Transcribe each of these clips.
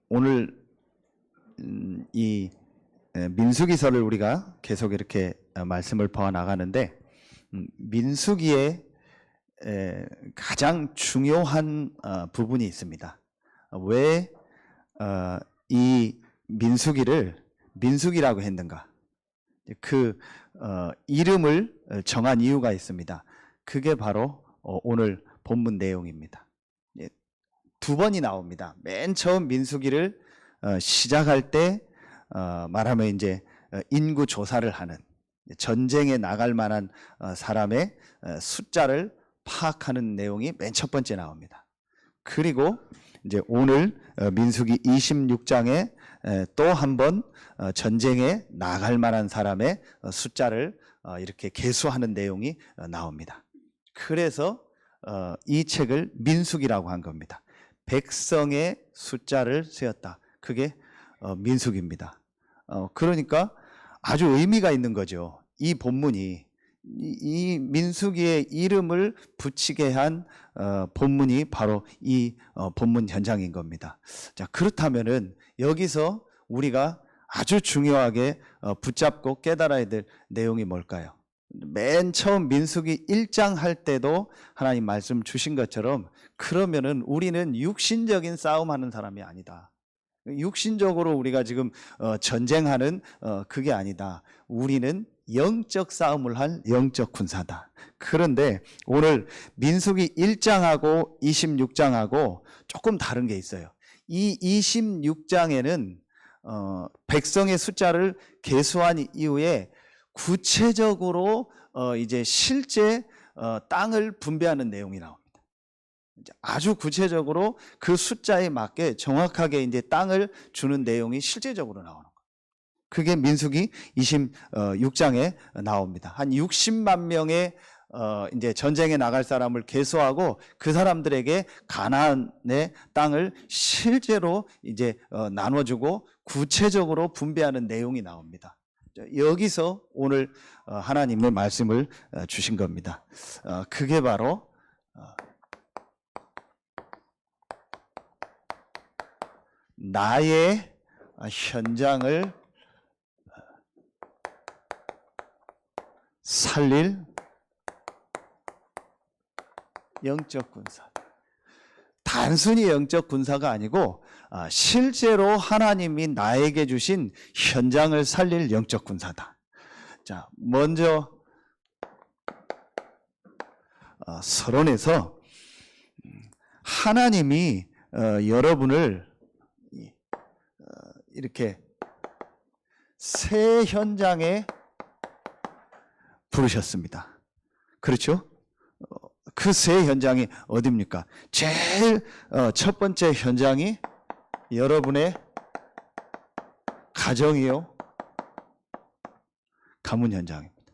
오늘 이 민수기서를 우리가 계속 이렇게 말씀을 보아 나가는데, 민수기의 가장 중요한 부분이 있습니다. 왜 이 민수기를 민수기라고 했는가? 그 이름을 정한 이유가 있습니다. 그게 바로 오늘 본문 내용입니다. 두 번이 나옵니다. 맨 처음 민수기를 시작할 때 말하면 이제 인구 조사를 하는, 전쟁에 나갈 만한 사람의 숫자를 파악하는 내용이 맨 첫 번째 나옵니다. 그리고 이제 오늘 민수기 26장에 또 한 번 전쟁에 나갈 만한 사람의 숫자를 이렇게 계수하는 내용이 나옵니다. 그래서 이 책을 민수기라고 한 겁니다. 백성의 숫자를 세었다. 그게 민수기입니다. 그러니까 아주 의미가 있는 거죠. 이 본문이, 이 민수기의 이름을 붙이게 한 본문이 바로 이 본문 현장인 겁니다. 자, 그렇다면은 여기서 우리가 아주 중요하게 붙잡고 깨달아야 될 내용이 뭘까요? 맨 처음 민수기 1장 할 때도 하나님 말씀 주신 것처럼, 그러면은 우리는 육신적인 싸움하는 사람이 아니다. 육신적으로 우리가 지금 전쟁하는 그게 아니다. 우리는 영적 싸움을 할 영적 군사다. 그런데 오늘 민수기 1장하고 26장하고 조금 다른 게 있어요. 이 26장에는 백성의 숫자를 계수한 이후에 구체적으로 이제 실제 땅을 분배하는 내용이 나옵니다. 아주 구체적으로 그 숫자에 맞게 정확하게 이제 땅을 주는 내용이 실제적으로 나오는 거예요. 그게 민수기 26장에 나옵니다. 한 60만 명의 이제 전쟁에 나갈 사람을 계수하고 그 사람들에게 가나안의 땅을 실제로 이제 나눠주고 구체적으로 분배하는 내용이 나옵니다. 여기서 오늘 하나님의 말씀을 주신 겁니다. 그게 바로 나의 현장을 살릴 영적 군사. 단순히 영적 군사가 아니고 실제로 하나님이 나에게 주신 현장을 살릴 영적 군사다. 자, 먼저 서론에서 하나님이 여러분을 이렇게 새 현장에 부르셨습니다. 그렇죠? 그 새 현장이 어디입니까? 제일 첫 번째 현장이 여러분의 가정이요, 가문 현장입니다.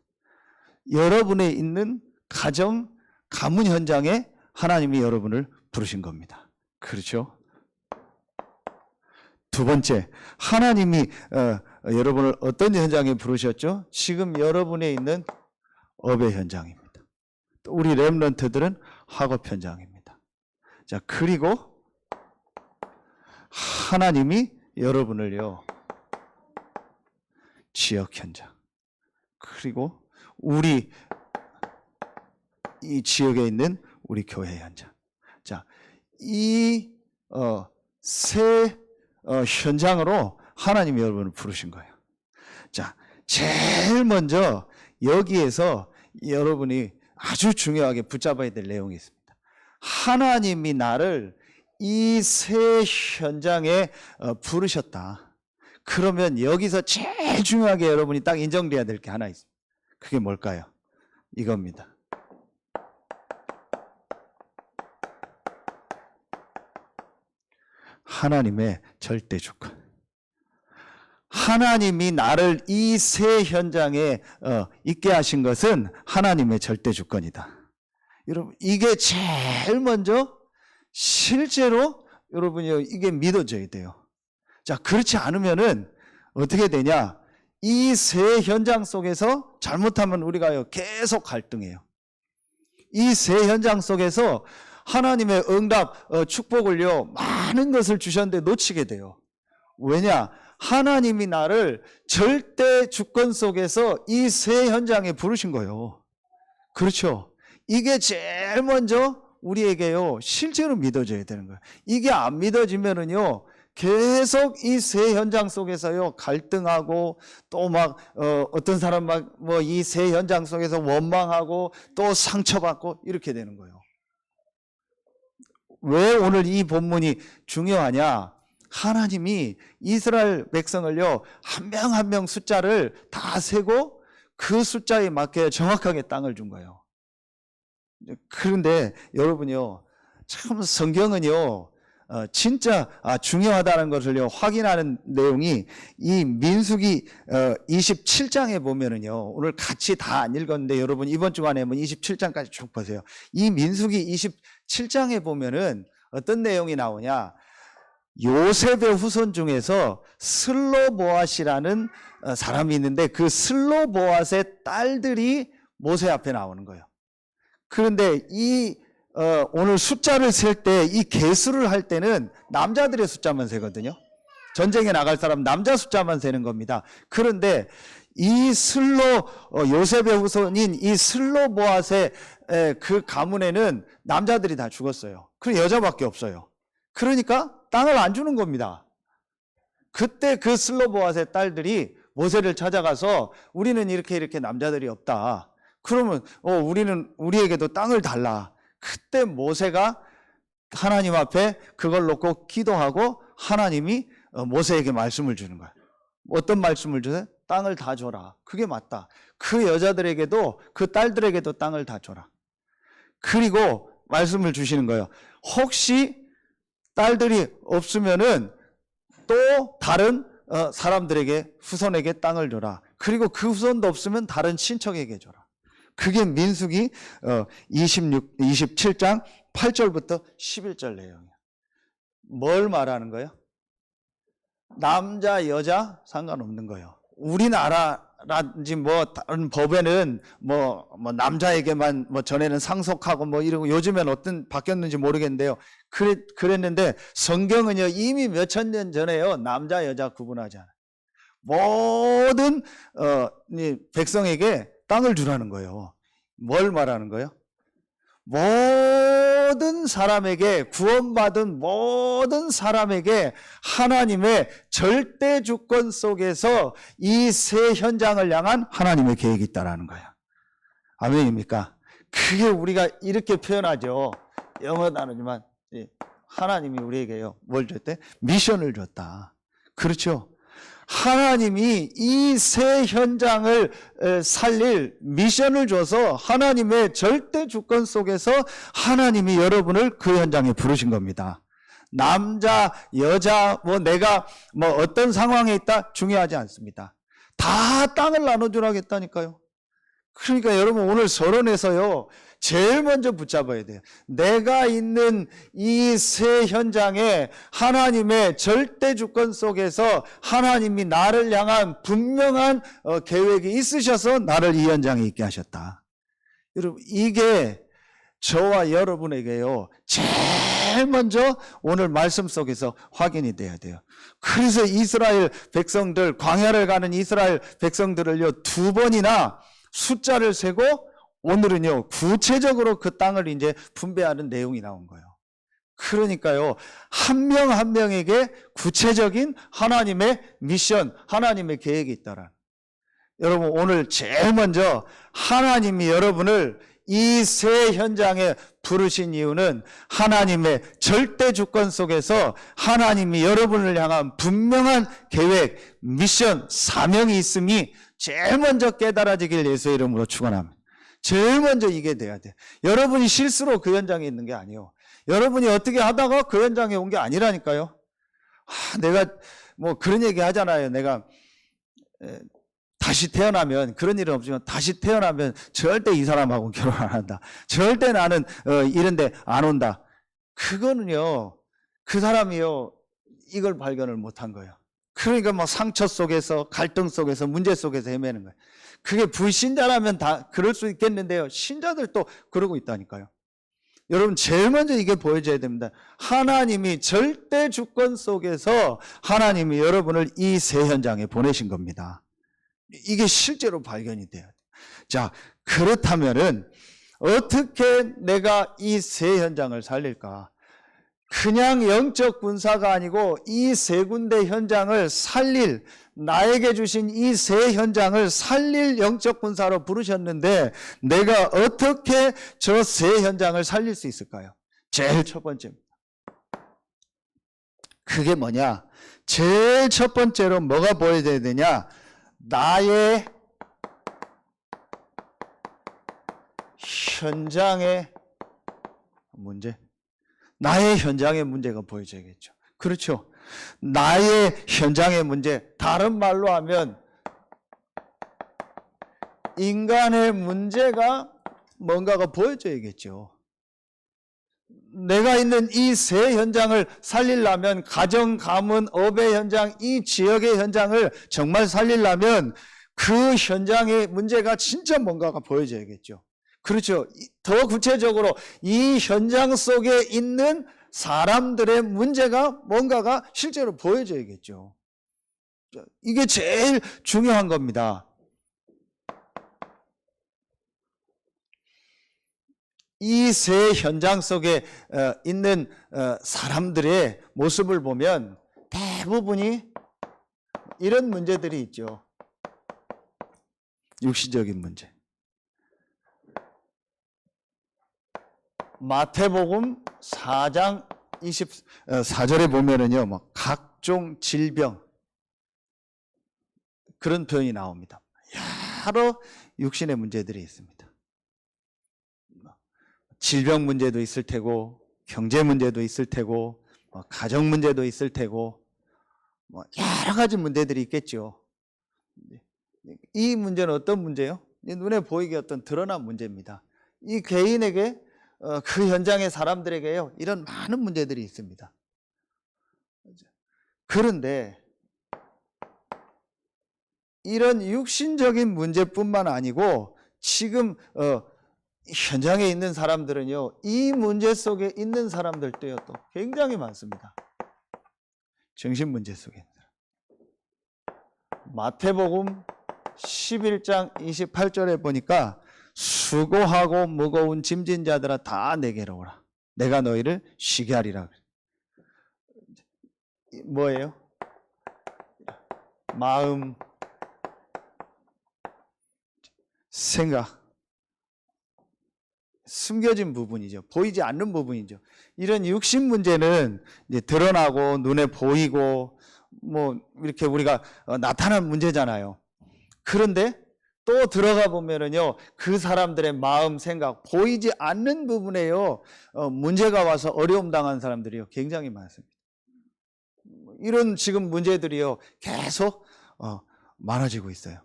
여러분의 있는 가정, 가문 현장에 하나님이 여러분을 부르신 겁니다. 그렇죠? 두 번째, 하나님이 여러분을 어떤 현장에 부르셨죠? 지금 여러분에 있는 업의 현장입니다. 우리 렘넌트들은 학업 현장입니다. 자, 그리고 하나님이 여러분을요, 지역 현장, 그리고 우리 이 지역에 있는 우리 교회 현장. 자, 이 세 현장으로 하나님이 여러분을 부르신 거예요. 자, 제일 먼저 여기에서 여러분이 아주 중요하게 붙잡아야 될 내용이 있습니다. 하나님이 나를 이 세 현장에 부르셨다. 그러면 여기서 제일 중요하게 여러분이 딱 인정돼야 될 게 하나 있습니다. 그게 뭘까요? 이겁니다. 하나님의 절대 주권. 하나님이 나를 이 새 현장에 있게 하신 것은 하나님의 절대 주권이다. 여러분, 이게 제일 먼저 실제로 여러분이 이게 믿어져야 돼요. 자, 그렇지 않으면은 어떻게 되냐? 이 새 현장 속에서 잘못하면 우리가 계속 갈등해요. 이 새 현장 속에서 하나님의 응답, 축복을요, 많은 것을 주셨는데 놓치게 돼요. 왜냐? 하나님이 나를 절대 주권 속에서 이 새 현장에 부르신 거예요. 그렇죠? 이게 제일 먼저 우리에게요, 실제로 믿어져야 되는 거예요. 이게 안 믿어지면은요, 계속 이 새 현장 속에서요, 갈등하고, 또 막, 어떤 사람 막, 뭐, 이 새 현장 속에서 원망하고, 또 상처받고, 이렇게 되는 거예요. 왜 오늘 이 본문이 중요하냐? 하나님이 이스라엘 백성을요, 한 명 한 명 숫자를 다 세고, 그 숫자에 맞게 정확하게 땅을 준 거예요. 그런데 여러분요, 참 성경은요, 진짜 중요하다는 것을요, 확인하는 내용이 이 민수기 27장에 보면은요, 오늘 같이 다 안 읽었는데 여러분 이번 주간에 한번 27장까지 쭉 보세요. 이 민수기 27장에 보면은 어떤 내용이 나오냐? 요셉의 후손 중에서 슬로보앗이라는 사람이 있는데 그 슬로보앗의 딸들이 모세 앞에 나오는 거예요. 그런데 오늘 숫자를 셀 때 이 계수를 할 때는 남자들의 숫자만 세거든요. 전쟁에 나갈 사람 남자 숫자만 세는 겁니다. 그런데 이 요셉의 후손인 이 슬로보앗의 그 가문에는 남자들이 다 죽었어요. 그럼 여자밖에 없어요. 그러니까 땅을 안 주는 겁니다. 그때 그 슬로보앗의 딸들이 모세를 찾아가서 우리는 이렇게 남자들이 없다. 그러면 우리에게도 땅을 달라. 그때 모세가 하나님 앞에 그걸 놓고 기도하고 하나님이 모세에게 말씀을 주는 거야. 어떤 말씀을 주세요? 땅을 다 줘라. 그게 맞다. 그 여자들에게도 그 딸들에게도 땅을 다 줘라. 그리고 말씀을 주시는 거예요. 혹시 딸들이 없으면은 또 다른 사람들에게 후손에게 땅을 줘라. 그리고 그 후손도 없으면 다른 친척에게 줘라. 그게 민수기 27장 8절부터 11절 내용이야. 뭘 말하는 거예요? 남자 여자 상관없는 거예요. 우리나라라든지 뭐 다른 법에는 뭐 남자에게만 뭐 전에는 상속하고 뭐 이러고 요즘엔 어떤 바뀌었는지 모르겠는데요. 그랬는데 성경은요 이미 몇천 년 전에요 남자 여자 구분하지 않아요. 모든 백성에게 땅을 주라는 거예요. 뭘 말하는 거예요? 모든 사람에게, 구원받은 모든 사람에게 하나님의 절대 주권 속에서 이 새 현장을 향한 하나님의 계획이 있다라는 거야. 아멘입니까? 그게 우리가 이렇게 표현하죠. 영어 단어지만 하나님이 우리에게요 뭘 줬대? 미션을 줬다. 그렇죠? 하나님이 이 새 현장을 살릴 미션을 줘서 하나님의 절대 주권 속에서 하나님이 여러분을 그 현장에 부르신 겁니다. 남자, 여자, 내가 어떤 상황에 있다 중요하지 않습니다. 다 땅을 나눠주라겠다니까요. 그러니까 여러분 오늘 서론에서요 제일 먼저 붙잡아야 돼요. 내가 있는 이 새 현장에 하나님의 절대 주권 속에서 하나님이 나를 향한 분명한 계획이 있으셔서 나를 이 현장에 있게 하셨다. 여러분 이게 저와 여러분에게요 제일 먼저 오늘 말씀 속에서 확인이 돼야 돼요. 그래서 이스라엘 백성들, 광야를 가는 이스라엘 백성들을요 2번이나 숫자를 세고 오늘은요 구체적으로 그 땅을 이제 분배하는 내용이 나온 거예요. 그러니까요 한 명 한 명에게 구체적인 하나님의 미션, 하나님의 계획이 있다라. 여러분 오늘 제일 먼저 하나님이 여러분을 이 새 현장에 부르신 이유는 하나님의 절대 주권 속에서 하나님이 여러분을 향한 분명한 계획, 미션, 사명이 있음이 제일 먼저 깨달아지길 예수의 이름으로 축원합니다. 제일 먼저 이게 돼야 돼. 여러분이 실수로 그 현장에 있는 게 아니에요. 여러분이 어떻게 하다가 그 현장에 온 게 아니라니까요. 내가 그런 얘기 하잖아요. 내가 다시 태어나면, 그런 일은 없지만 다시 태어나면 절대 이 사람하고 결혼 안 한다. 절대 나는 이런데 안 온다. 그거는요 그 사람이요 이걸 발견을 못한 거예요. 그러니까 상처 속에서, 갈등 속에서, 문제 속에서 헤매는 거예요. 그게 불신자라면 다 그럴 수 있겠는데요 신자들도 그러고 있다니까요. 여러분 제일 먼저 이게 보여줘야 됩니다. 하나님이 절대 주권 속에서 하나님이 여러분을 이 세 현장에 보내신 겁니다. 이게 실제로 발견이 돼야 돼요. 자, 그렇다면은 어떻게 내가 이 세 현장을 살릴까? 그냥 영적 군사가 아니고 이 세 군데 현장을 살릴, 나에게 주신 이 세 현장을 살릴 영적 군사로 부르셨는데 내가 어떻게 저 세 현장을 살릴 수 있을까요? 제일 첫 번째입니다. 그게 뭐냐? 제일 첫 번째로 뭐가 보여야 되냐? 나의 현장의 문제. 나의 현장의 문제가 보여져야겠죠. 그렇죠. 나의 현장의 문제. 다른 말로 하면 인간의 문제가 뭔가가 보여져야겠죠. 내가 있는 이 세 현장을 살리려면 가정, 가문, 업의 현장, 이 지역의 현장을 정말 살리려면 그 현장의 문제가 진짜 뭔가가 보여져야겠죠. 그렇죠. 더 구체적으로 이 현장 속에 있는 사람들의 문제가 뭔가가 실제로 보여져야겠죠. 이게 제일 중요한 겁니다. 이 세 현장 속에 있는 사람들의 모습을 보면 대부분이 이런 문제들이 있죠. 육신적인 문제. 마태복음 4장 24절에 보면은요, 뭐 각종 질병 그런 표현이 나옵니다. 여러 육신의 문제들이 있습니다. 질병 문제도 있을 테고, 경제 문제도 있을 테고, 가정 문제도 있을 테고, 여러 가지 문제들이 있겠죠. 이 문제는 어떤 문제예요? 눈에 보이게 어떤 드러난 문제입니다. 이 개인에게 그 현장의 사람들에게요, 이런 많은 문제들이 있습니다. 그런데 이런 육신적인 문제뿐만 아니고 지금 현장에 있는 사람들은요, 이 문제 속에 있는 사람들도요, 또 굉장히 많습니다. 정신 문제 속에 있는 사람. 마태복음 11장 28절에 보니까 수고하고 무거운 짐진 자들아 다 내게로 오라. 내가 너희를 쉬게 하리라. 뭐예요? 마음, 생각, 숨겨진 부분이죠. 보이지 않는 부분이죠. 이런 육신 문제는 이제 드러나고 눈에 보이고 뭐 이렇게 우리가 나타난 문제잖아요. 그런데 또 들어가 보면은요, 그 사람들의 마음, 생각, 보이지 않는 부분에요, 문제가 와서 어려움 당한 사람들이요, 굉장히 많습니다. 이런 지금 문제들이요, 계속 많아지고 있어요.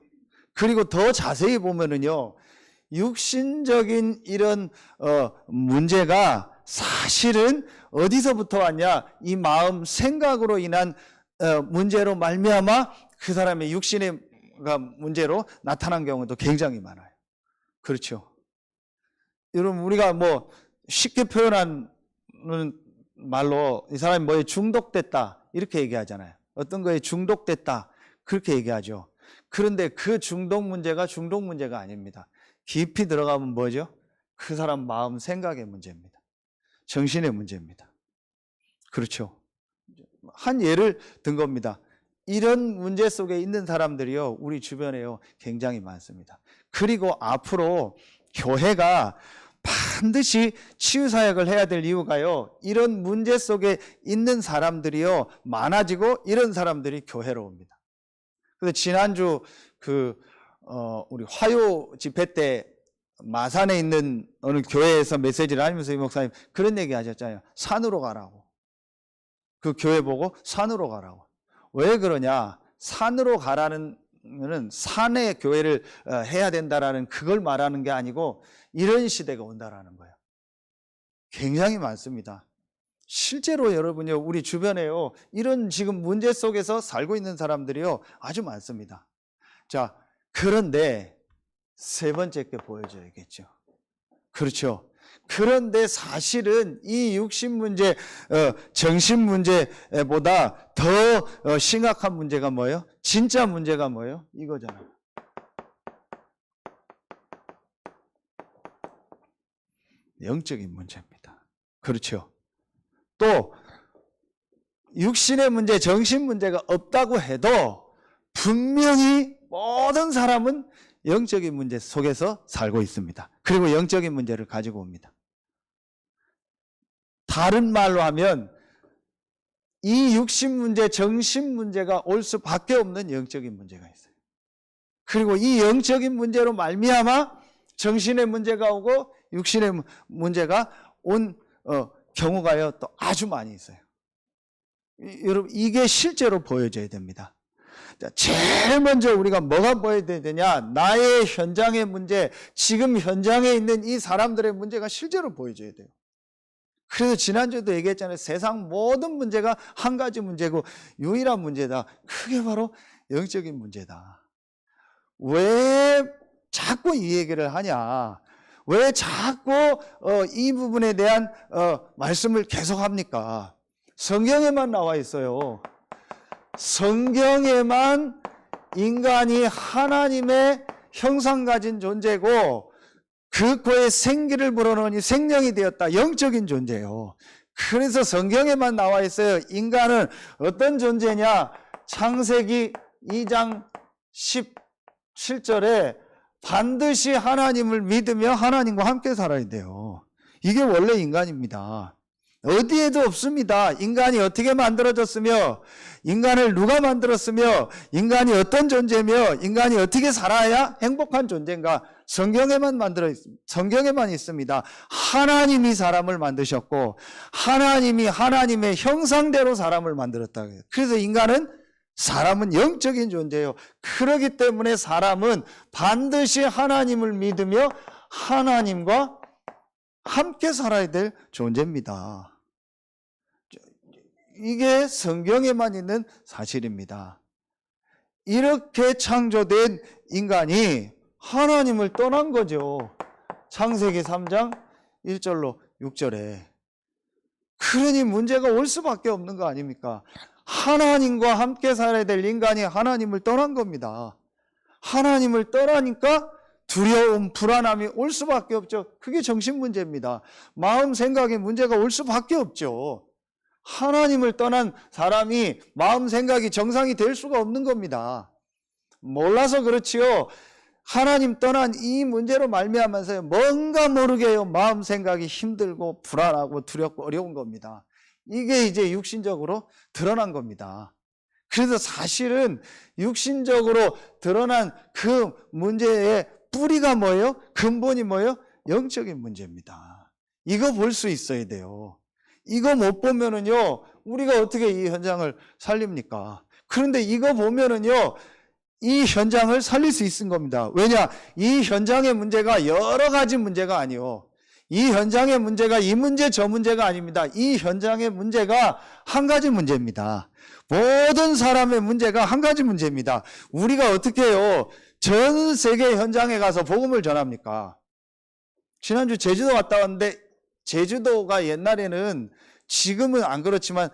그리고 더 자세히 보면은요, 육신적인 이런 문제가 사실은 어디서부터 왔냐? 이 마음, 생각으로 인한 문제로 말미암아 그 사람의 육신의 문제로 나타난 경우도 굉장히 많아요. 그렇죠. 여러분, 우리가 뭐 쉽게 표현하는 말로 이 사람이 뭐에 중독됐다 이렇게 얘기하잖아요. 어떤 거에 중독됐다 그렇게 얘기하죠. 그런데 그 중독 문제가 아닙니다. 깊이 들어가면 뭐죠? 그 사람 마음, 생각의 문제입니다. 정신의 문제입니다. 그렇죠. 한 예를 든 겁니다. 이런 문제 속에 있는 사람들이요, 우리 주변에요, 굉장히 많습니다. 그리고 앞으로 교회가 반드시 치유사역을 해야 될 이유가요, 이런 문제 속에 있는 사람들이요, 많아지고 이런 사람들이 교회로 옵니다. 그래서 지난주 우리 화요 집회 때 마산에 있는 어느 교회에서 메시지를 하면서 이 목사님 그런 얘기 하셨잖아요. 산으로 가라고. 그 교회 보고 산으로 가라고. 왜 그러냐? 산으로 가라는 거는 산에 교회를 해야 된다라는 그걸 말하는 게 아니고 이런 시대가 온다라는 거예요. 굉장히 많습니다. 실제로 여러분요, 우리 주변에요, 이런 지금 문제 속에서 살고 있는 사람들이요, 아주 많습니다. 자, 그런데 세 번째 게 보여줘야겠죠. 그렇죠. 그런데 사실은 이 육신 문제, 정신 문제보다 더 심각한 문제가 뭐예요? 진짜 문제가 뭐예요? 이거잖아요. 영적인 문제입니다. 그렇죠? 또 육신의 문제, 정신 문제가 없다고 해도 분명히 모든 사람은 영적인 문제 속에서 살고 있습니다. 그리고 영적인 문제를 가지고 옵니다. 다른 말로 하면 이 육신 문제, 정신 문제가 올 수밖에 없는 영적인 문제가 있어요. 그리고 이 영적인 문제로 말미암아 정신의 문제가 오고 육신의 문제가 온 경우가요 또 아주 많이 있어요. 여러분 이게 실제로 보여져야 됩니다. 자, 제일 먼저 우리가 뭐가 보여야 되냐? 나의 현장의 문제, 지금 현장에 있는 이 사람들의 문제가 실제로 보여져야 돼요. 그래서 지난주에도 얘기했잖아요. 세상 모든 문제가 한 가지 문제고 유일한 문제다. 그게 바로 영적인 문제다. 왜 자꾸 이 얘기를 하냐? 왜 자꾸 이 부분에 대한 말씀을 계속합니까? 성경에만 나와 있어요. 성경에만 인간이 하나님의 형상 가진 존재고 그 코에 생기를 불어넣으니 생명이 되었다. 영적인 존재예요. 그래서 성경에만 나와 있어요. 인간은 어떤 존재냐? 창세기 2장 17절에 반드시 하나님을 믿으며 하나님과 함께 살아야 돼요. 이게 원래 인간입니다. 어디에도 없습니다. 인간이 어떻게 만들어졌으며 인간을 누가 만들었으며 인간이 어떤 존재며 인간이 어떻게 살아야 행복한 존재인가? 성경에만 성경에만 있습니다. 하나님이 사람을 만드셨고 하나님이 하나님의 형상대로 사람을 만들었다. 그래서 사람은 영적인 존재예요. 그렇기 때문에 사람은 반드시 하나님을 믿으며 하나님과 함께 살아야 될 존재입니다. 이게 성경에만 있는 사실입니다. 이렇게 창조된 인간이 하나님을 떠난 거죠. 창세기 3장 1절로 6절에. 그러니 문제가 올 수밖에 없는 거 아닙니까? 하나님과 함께 살아야 될 인간이 하나님을 떠난 겁니다. 하나님을 떠나니까 두려움, 불안함이 올 수밖에 없죠. 그게 정신 문제입니다. 마음, 생각에 문제가 올 수밖에 없죠. 하나님을 떠난 사람이 마음, 생각이 정상이 될 수가 없는 겁니다. 몰라서 그렇지요. 하나님 떠난 이 문제로 말미암아서 뭔가 모르게요. 마음, 생각이 힘들고 불안하고 두렵고 어려운 겁니다. 이게 이제 육신적으로 드러난 겁니다. 그래서 사실은 육신적으로 드러난 그 문제의 뿌리가 뭐예요? 근본이 뭐예요? 영적인 문제입니다. 이거 볼 수 있어야 돼요. 이거 못 보면은요, 우리가 어떻게 이 현장을 살립니까? 그런데 이거 보면은요, 이 현장을 살릴 수 있는 겁니다. 왜냐? 이 현장의 문제가 여러 가지 문제가 아니요. 이 현장의 문제가 이 문제 저 문제가 아닙니다. 이 현장의 문제가 한 가지 문제입니다. 모든 사람의 문제가 한 가지 문제입니다. 우리가 어떻게 해요? 전 세계 현장에 가서 복음을 전합니까? 지난주 제주도 갔다 왔는데 제주도가 옛날에는 지금은 안 그렇지만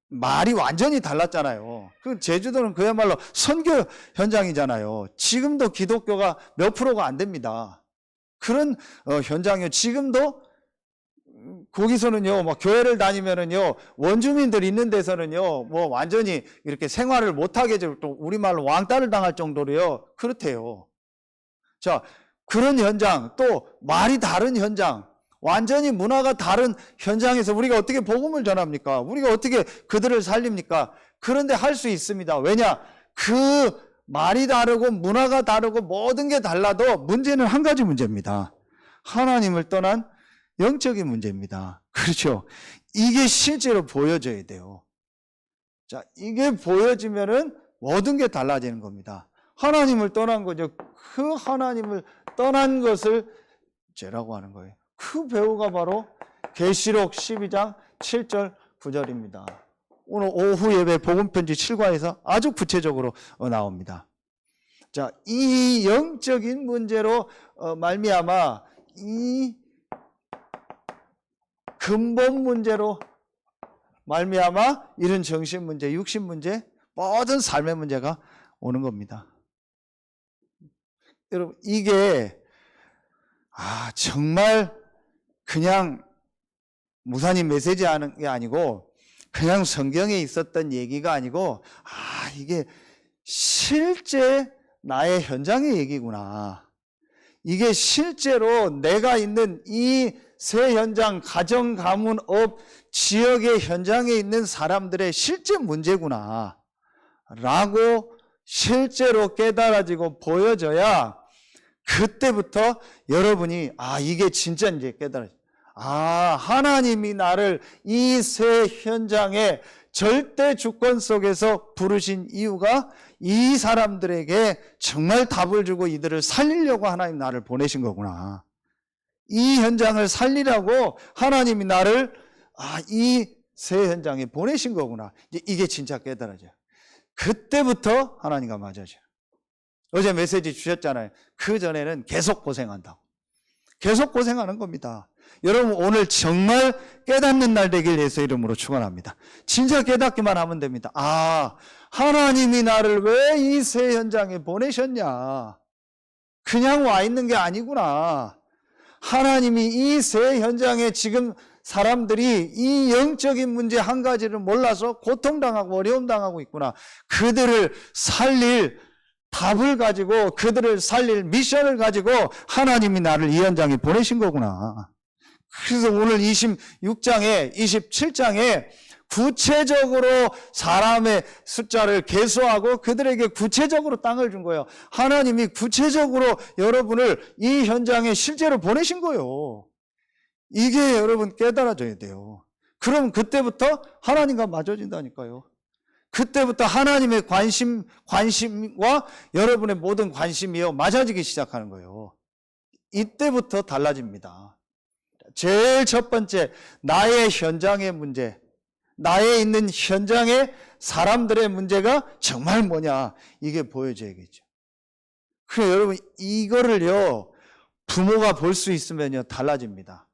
말이 완전히 달랐잖아요. 그 제주도는 그야말로 선교 현장이잖아요. 지금도 기독교가 몇 프로가 안 됩니다. 그런 현장이요. 지금도 거기서는요, 뭐 교회를 다니면은요, 원주민들 있는 데서는요, 뭐 완전히 이렇게 생활을 못하게 또 우리말로 왕따를 당할 정도로요, 그렇대요. 자, 그런 현장, 또 말이 다른 현장, 완전히 문화가 다른 현장에서 우리가 어떻게 복음을 전합니까? 우리가 어떻게 그들을 살립니까? 그런데 할 수 있습니다. 왜냐? 그 말이 다르고 문화가 다르고 모든 게 달라도 문제는 한 가지 문제입니다. 하나님을 떠난 영적인 문제입니다. 그렇죠? 이게 실제로 보여져야 돼요. 자, 이게 보여지면은 모든 게 달라지는 겁니다. 하나님을 떠난 거죠. 그 하나님을 떠난 것을 죄라고 하는 거예요. 그 배우가 바로 계시록 12장 7절 9절입니다. 오늘 오후 예배 복음편지 7과에서 아주 구체적으로 나옵니다. 자, 이 영적인 문제로 말미암아 이 근본 문제로 말미암아 이런 정신 문제, 육신 문제, 모든 삶의 문제가 오는 겁니다. 여러분, 이게 정말 그냥 무사님 메시지 하는 게 아니고 그냥 성경에 있었던 얘기가 아니고 이게 실제 나의 현장의 얘기구나. 이게 실제로 내가 있는 이 새 현장, 가정, 가문, 업, 지역의 현장에 있는 사람들의 실제 문제구나 라고 실제로 깨달아지고 보여져야 그때부터 여러분이 이게 진짜 이제 깨달아져요. 하나님이 나를 이 새 현장의 절대 주권 속에서 부르신 이유가 이 사람들에게 정말 답을 주고 이들을 살리려고 하나님 나를 보내신 거구나. 이 현장을 살리라고 하나님이 나를 이 새 현장에 보내신 거구나. 이게 진짜 깨달아져요. 그때부터 하나님과 맞아져요. 어제 메시지 주셨잖아요. 그 전에는 계속 고생한다고. 계속 고생하는 겁니다. 여러분, 오늘 정말 깨닫는 날 되길 예수 이름으로 축원합니다. 진짜 깨닫기만 하면 됩니다. 하나님이 나를 왜 이 새 현장에 보내셨냐. 그냥 와 있는 게 아니구나. 하나님이 이 새 현장에 지금 사람들이 이 영적인 문제 한 가지를 몰라서 고통당하고 어려움당하고 있구나. 그들을 살릴 답을 가지고, 그들을 살릴 미션을 가지고 하나님이 나를 이 현장에 보내신 거구나. 그래서 오늘 26장에 27장에 구체적으로 사람의 숫자를 계수하고 그들에게 구체적으로 땅을 준 거예요. 하나님이 구체적으로 여러분을 이 현장에 실제로 보내신 거예요. 이게 여러분 깨달아져야 돼요. 그럼 그때부터 하나님과 맞아진다니까요. 그때부터 하나님의 관심과 여러분의 모든 관심이요 맞아지기 시작하는 거예요. 이때부터 달라집니다. 제일 첫 번째, 나의 현장의 문제, 나의 있는 현장의 사람들의 문제가 정말 뭐냐, 이게 보여져야겠죠. 그래 여러분, 이거를요 부모가 볼 수 있으면요 달라집니다.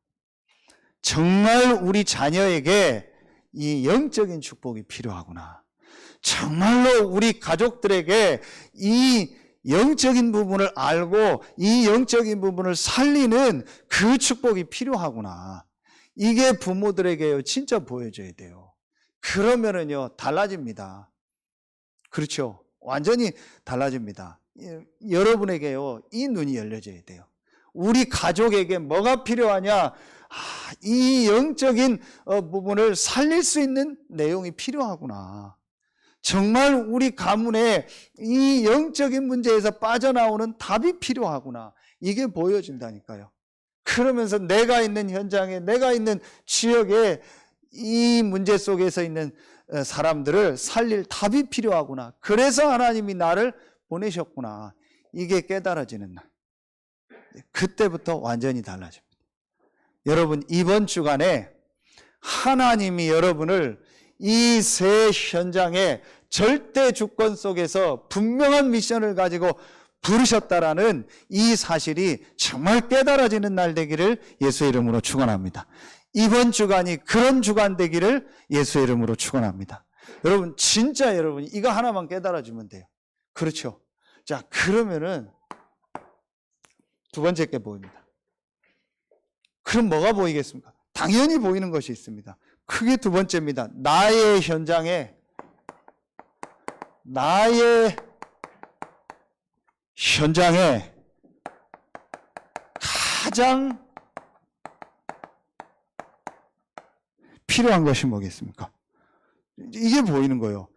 정말 우리 자녀에게 이 영적인 축복이 필요하구나. 정말로 우리 가족들에게 이 영적인 부분을 알고 이 영적인 부분을 살리는 그 축복이 필요하구나. 이게 부모들에게요 진짜 보여줘야 돼요. 그러면은요 달라집니다. 그렇죠? 완전히 달라집니다. 여러분에게요 이 눈이 열려져야 돼요. 우리 가족에게 뭐가 필요하냐? 이 영적인 부분을 살릴 수 있는 내용이 필요하구나. 정말 우리 가문에 이 영적인 문제에서 빠져나오는 답이 필요하구나. 이게 보여진다니까요. 그러면서 내가 있는 현장에, 내가 있는 지역에 이 문제 속에서 있는 사람들을 살릴 답이 필요하구나. 그래서 하나님이 나를 보내셨구나. 이게 깨달아지는 날. 그때부터 완전히 달라집니다. 여러분, 이번 주간에 하나님이 여러분을 이 새 현장의 절대 주권 속에서 분명한 미션을 가지고 부르셨다라는 이 사실이 정말 깨달아지는 날 되기를 예수의 이름으로 축원합니다. 이번 주간이 그런 주간 되기를 예수의 이름으로 축원합니다. 여러분, 진짜 여러분 이거 하나만 깨달아지면 돼요. 그렇죠? 자, 그러면은 두 번째 게 보입니다. 그럼 뭐가 보이겠습니까? 당연히 보이는 것이 있습니다. 크게 두 번째입니다. 나의 현장에, 가장 필요한 것이 뭐겠습니까? 이게 보이는 거예요.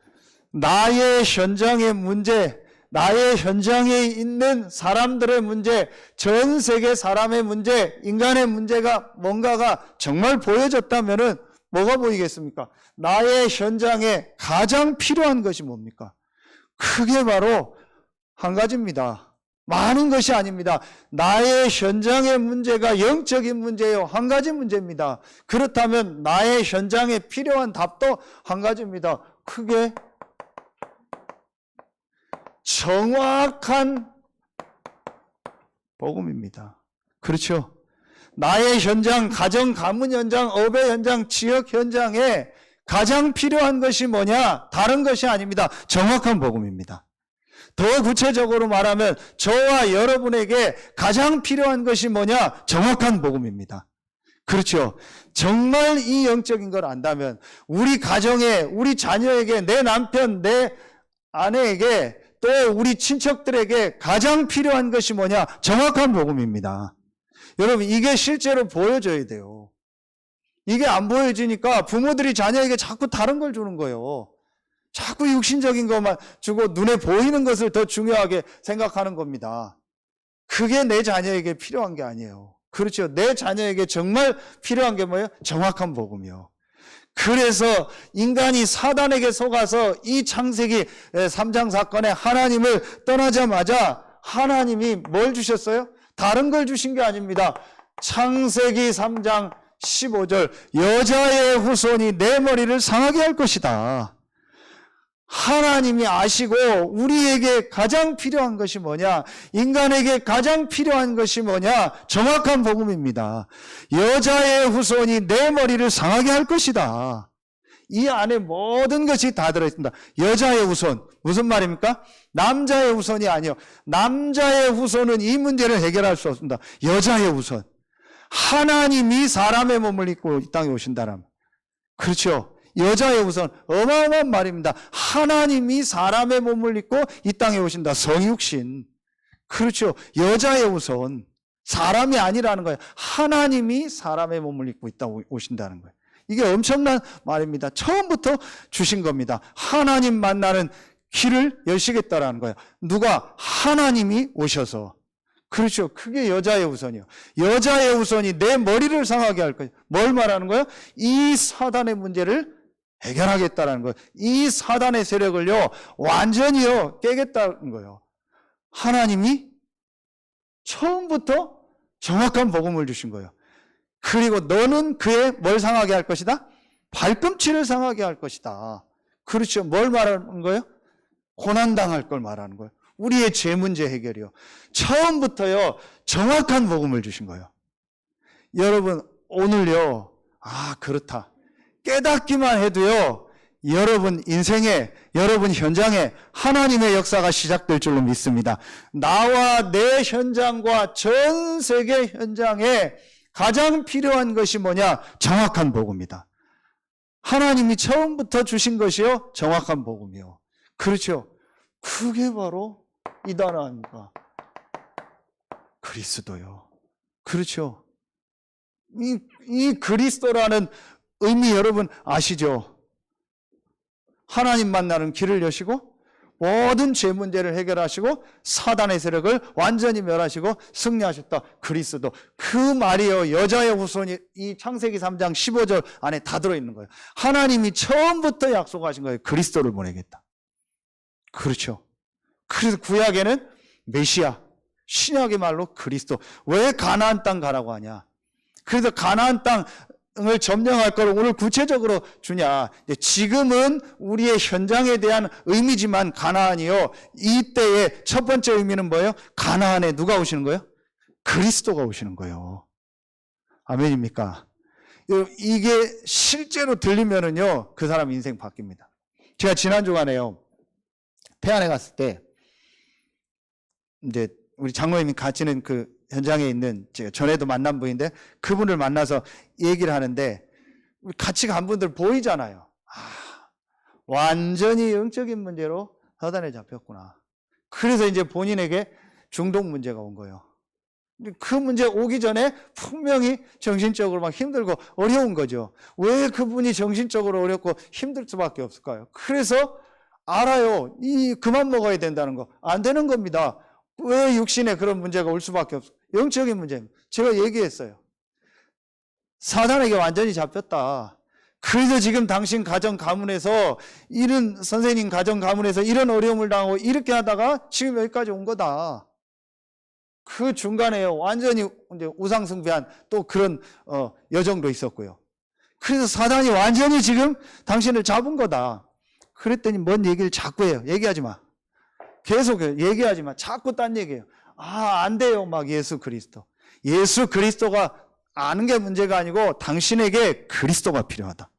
나의 현장의 문제, 나의 현장에 있는 사람들의 문제, 전 세계 사람의 문제, 인간의 문제가 뭔가가 정말 보여졌다면은 뭐가 보이겠습니까? 나의 현장에 가장 필요한 것이 뭡니까? 그게 바로 한 가지입니다. 많은 것이 아닙니다. 나의 현장의 문제가 영적인 문제예요. 한 가지 문제입니다. 그렇다면 나의 현장에 필요한 답도 한 가지입니다. 크게 정확한 복음입니다. 그렇죠? 나의 현장, 가정, 가문 현장, 업의 현장, 지역 현장에 가장 필요한 것이 뭐냐? 다른 것이 아닙니다. 정확한 복음입니다. 더 구체적으로 말하면 저와 여러분에게 가장 필요한 것이 뭐냐? 정확한 복음입니다. 그렇죠. 정말 이 영적인 걸 안다면 우리 가정에, 우리 자녀에게, 내 남편, 내 아내에게, 또 우리 친척들에게 가장 필요한 것이 뭐냐? 정확한 복음입니다. 여러분, 이게 실제로 보여져야 돼요. 이게 안 보여지니까 부모들이 자녀에게 자꾸 다른 걸 주는 거예요. 자꾸 육신적인 것만 주고 눈에 보이는 것을 더 중요하게 생각하는 겁니다. 그게 내 자녀에게 필요한 게 아니에요. 그렇죠. 내 자녀에게 정말 필요한 게 뭐예요? 정확한 복음이요. 그래서 인간이 사단에게 속아서 이 창세기 3장 사건에 하나님을 떠나자마자 하나님이 뭘 주셨어요? 다른 걸 주신 게 아닙니다. 창세기 3장 15절, 여자의 후손이 내 머리를 상하게 할 것이다. 하나님이 아시고 우리에게 가장 필요한 것이 뭐냐? 인간에게 가장 필요한 것이 뭐냐? 정확한 복음입니다. 여자의 후손이 내 머리를 상하게 할 것이다. 이 안에 모든 것이 다 들어있습니다. 여자의 후손, 무슨 말입니까? 남자의 후손이 아니요. 남자의 후손은 이 문제를 해결할 수 없습니다. 여자의 후손. 하나님이 사람의 몸을 입고 이 땅에 오신다라면. 그렇죠. 여자의 후손, 어마어마한 말입니다. 하나님이 사람의 몸을 입고 이 땅에 오신다. 성육신. 그렇죠. 여자의 후손. 사람이 아니라는 거예요. 하나님이 사람의 몸을 입고 이 땅에 오신다는 거예요. 이게 엄청난 말입니다. 처음부터 주신 겁니다. 하나님 만나는 길을 여시겠다라는 거예요. 누가? 하나님이 오셔서. 그렇죠. 그게 여자의 후손이요. 여자의 후손이 내 머리를 상하게 할 거예요. 뭘 말하는 거예요? 이 사단의 문제를 해결하겠다는 거예요. 이 사단의 세력을요, 완전히요, 깨겠다는 거예요. 하나님이 처음부터 정확한 복음을 주신 거예요. 그리고 너는 그의 뭘 상하게 할 것이다? 발꿈치를 상하게 할 것이다. 그렇죠. 뭘 말하는 거예요? 고난당할 걸 말하는 거예요. 우리의 죄 문제 해결이요. 처음부터요, 정확한 복음을 주신 거예요. 여러분, 오늘요, 그렇다. 깨닫기만 해도요, 여러분 인생에, 여러분 현장에 하나님의 역사가 시작될 줄로 믿습니다. 나와 내 현장과 전 세계 현장에 가장 필요한 것이 뭐냐? 정확한 복음이다. 하나님이 처음부터 주신 것이요, 정확한 복음이요. 그렇죠. 그게 바로 이 단어 아닙니까? 그리스도요. 그렇죠. 이 그리스도라는 의미 여러분 아시죠? 하나님 만나는 길을 여시고 모든 죄 문제를 해결하시고 사단의 세력을 완전히 멸하시고 승리하셨다. 그리스도. 그 말이요. 여자의 후손이 이 창세기 3장 15절 안에 다 들어있는 거예요. 하나님이 처음부터 약속하신 거예요. 그리스도를 보내겠다. 그렇죠. 그래서 구약에는 메시아, 신약의 말로 그리스도. 왜 가나안 땅 가라고 하냐? 그래서 가나안 땅을 점령할 걸 오늘 구체적으로 주냐? 지금은 우리의 현장에 대한 의미지만 가나안이요. 이때의 첫 번째 의미는 뭐예요? 가나안에 누가 오시는 거예요? 그리스도가 오시는 거예요. 아멘입니까? 이게 실제로 들리면은요, 그 사람 인생 바뀝니다. 제가 지난 주간에요, 태안에 갔을 때, 이제 우리 장로님이 같이는 그 현장에 있는 제가 전에도 만난 분인데 그분을 만나서 얘기를 하는데 같이 간 분들 보이잖아요. 완전히 영적인 문제로 사단에 잡혔구나. 그래서 이제 본인에게 중독 문제가 온 거예요. 그 문제 오기 전에 분명히 정신적으로 막 힘들고 어려운 거죠. 왜 그분이 정신적으로 어렵고 힘들 수밖에 없을까요? 그래서 알아요. 그만 먹어야 된다는 거. 안 되는 겁니다. 왜 육신에 그런 문제가 올 수밖에 없어요? 영적인 문제입니다. 제가 얘기했어요. 사단에게 완전히 잡혔다. 그래서 지금 당신 가정 가문에서 이런 선생님 가정 가문에서 이런 어려움을 당하고 이렇게 하다가 지금 여기까지 온 거다. 그 중간에 완전히 이제 우상숭배한 또 그런 여정도 있었고요. 그래서 사단이 완전히 지금 당신을 잡은 거다. 그랬더니 뭔 얘기를 자꾸 해요. 얘기하지 마. 계속 얘기하지 마. 자꾸 딴 얘기해요. 안 돼요. 막 예수 그리스도. 예수 그리스도가 아는 게 문제가 아니고 당신에게 그리스도가 필요하다.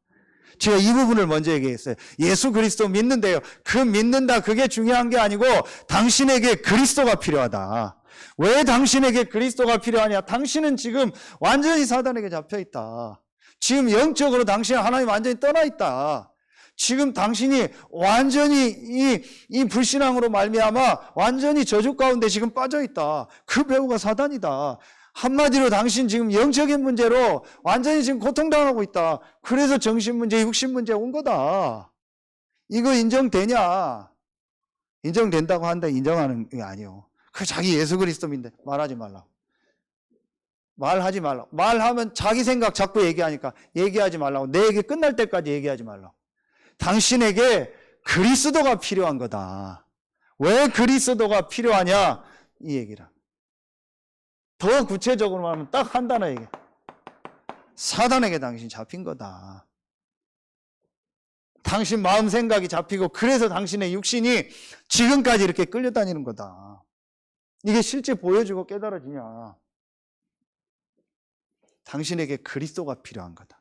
제가 이 부분을 먼저 얘기했어요. 예수 그리스도 믿는데요. 그 믿는다 그게 중요한 게 아니고 당신에게 그리스도가 필요하다. 왜 당신에게 그리스도가 필요하냐? 당신은 지금 완전히 사단에게 잡혀 있다. 지금 영적으로 당신은 하나님 완전히 떠나 있다. 지금 당신이 완전히 이 불신앙으로 말미암아 완전히 저주 가운데 지금 빠져 있다. 그 배후가 사단이다. 한마디로 당신 지금 영적인 문제로 완전히 지금 고통당하고 있다. 그래서 정신 문제, 육신 문제 온 거다. 이거 인정되냐? 인정된다고 한다 인정하는 게 아니요. 그 자기 예수 그리스도 믿는데 말하지 말라고. 말하지 말라고. 말하면 자기 생각 자꾸 얘기하니까 얘기하지 말라고. 내 얘기 끝날 때까지 얘기하지 말라고. 당신에게 그리스도가 필요한 거다. 왜 그리스도가 필요하냐? 이 얘기라. 더 구체적으로 말하면 딱 한 단어 얘기해. 사단에게 당신 잡힌 거다. 당신 마음 생각이 잡히고 그래서 당신의 육신이 지금까지 이렇게 끌려다니는 거다. 이게 실제 보여주고 깨달아지냐? 당신에게 그리스도가 필요한 거다.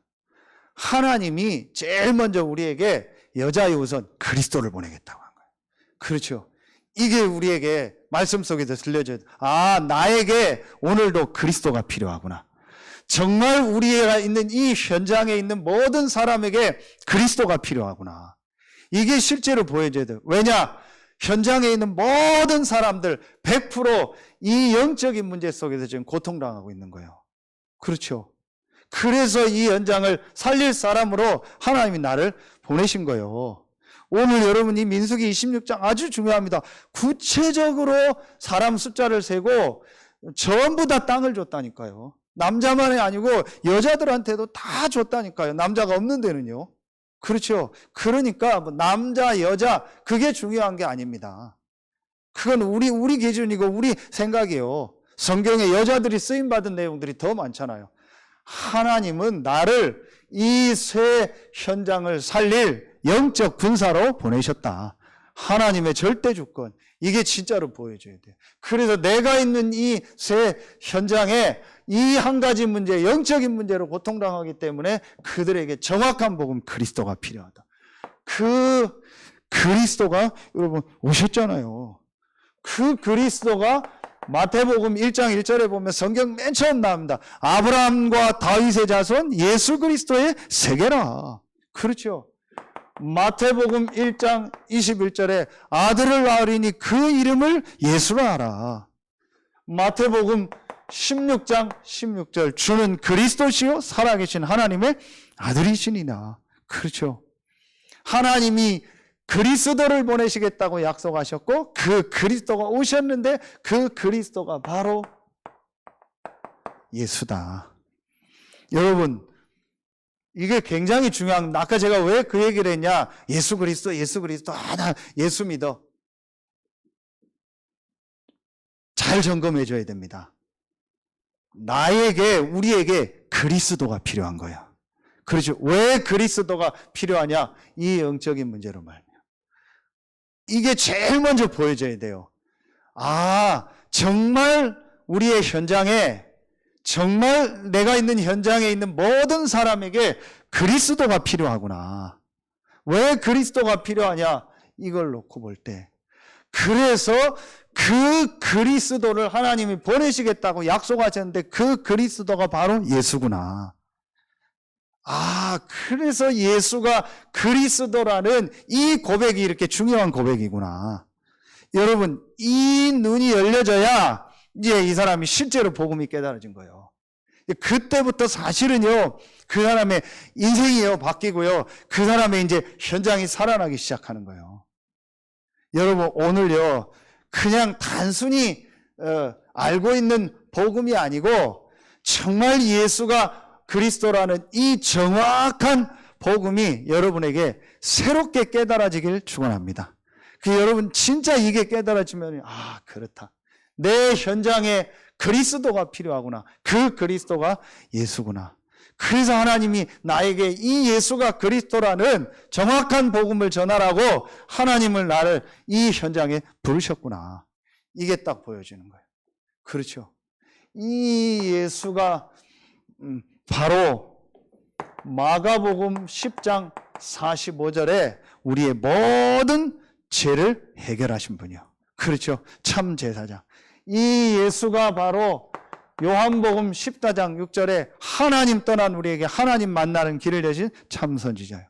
하나님이 제일 먼저 우리에게 여자의 우선 그리스도를 보내겠다고 한 거예요. 그렇죠. 이게 우리에게 말씀 속에서 들려줘요. 아, 나에게 오늘도 그리스도가 필요하구나. 정말 우리가 있는 이 현장에 있는 모든 사람에게 그리스도가 필요하구나. 이게 실제로 보여줘야 돼요. 왜냐? 현장에 있는 모든 사람들 100% 이 영적인 문제 속에서 지금 고통당하고 있는 거예요. 그렇죠. 그래서 이 현장을 살릴 사람으로 하나님이 나를 보내신 거예요. 오늘 여러분 이 민수기 26장 아주 중요합니다. 구체적으로 사람 숫자를 세고 전부 다 땅을 줬다니까요. 남자만이 아니고 여자들한테도 다 줬다니까요. 남자가 없는 데는요. 그렇죠. 그러니까 뭐 남자, 여자 그게 중요한 게 아닙니다. 그건 우리 기준이고 우리 생각이에요. 성경에 여자들이 쓰임받은 내용들이 더 많잖아요. 하나님은 나를 이 새 현장을 살릴 영적 군사로 보내셨다. 하나님의 절대 주권. 이게 진짜로 보여줘야 돼요. 그래서 내가 있는 이 새 현장에 이 한 가지 문제, 영적인 문제로 고통당하기 때문에 그들에게 정확한 복음 그리스도가 필요하다. 그 그리스도가 여러분 오셨잖아요. 그 그리스도가 마태복음 1장 1절에 보면 성경 맨 처음 나옵니다. 아브라함과 다윗의 자손 예수 그리스도의 세계라. 그렇죠. 마태복음 1장 21절에 아들을 낳으리니 그 이름을 예수라 하라. 마태복음 16장 16절 주는 그리스도시요 살아계신 하나님의 아들이시니라. 그렇죠. 하나님이 그리스도를 보내시겠다고 약속하셨고 그 그리스도가 오셨는데 그 그리스도가 바로 예수다. 여러분 이게 굉장히 중요합니다. 아까 제가 왜 그 얘기를 했냐? 예수 그리스도 나 예수 믿어. 잘 점검해 줘야 됩니다. 나에게 우리에게 그리스도가 필요한 거야. 그렇죠. 왜 그리스도가 필요하냐? 이 영적인 문제로 말이야. 이게 제일 먼저 보여져야 돼요. 아, 정말 우리의 현장에, 정말 내가 있는 현장에 있는 모든 사람에게 그리스도가 필요하구나. 왜 그리스도가 필요하냐? 이걸 놓고 볼 때. 그래서 그 그리스도를 하나님이 보내시겠다고 약속하셨는데 그 그리스도가 바로 예수구나. 아, 그래서 예수가 그리스도라는 이 고백이 이렇게 중요한 고백이구나. 여러분, 이 눈이 열려져야 이제 이 사람이 실제로 복음이 깨달아진 거예요. 그때부터 사실은요, 그 사람의 인생이요, 바뀌고요, 그 사람의 이제 현장이 살아나기 시작하는 거예요. 여러분, 오늘요, 그냥 단순히 알고 있는 복음이 아니고 정말 예수가 그리스도라는 이 정확한 복음이 여러분에게 새롭게 깨달아지길 축원합니다. 여러분 진짜 이게 깨달아지면 아 그렇다. 내 현장에 그리스도가 필요하구나. 그 그리스도가 예수구나. 그래서 하나님이 나에게 이 예수가 그리스도라는 정확한 복음을 전하라고 하나님을 나를 이 현장에 부르셨구나. 이게 딱 보여지는 거예요. 그렇죠. 이 예수가 바로 마가복음 10장 45절에 우리의 모든 죄를 해결하신 분이요. 그렇죠. 참 제사장. 이 예수가 바로 요한복음 14장 6절에 하나님 떠난 우리에게 하나님 만나는 길을 여신 참 선지자예요.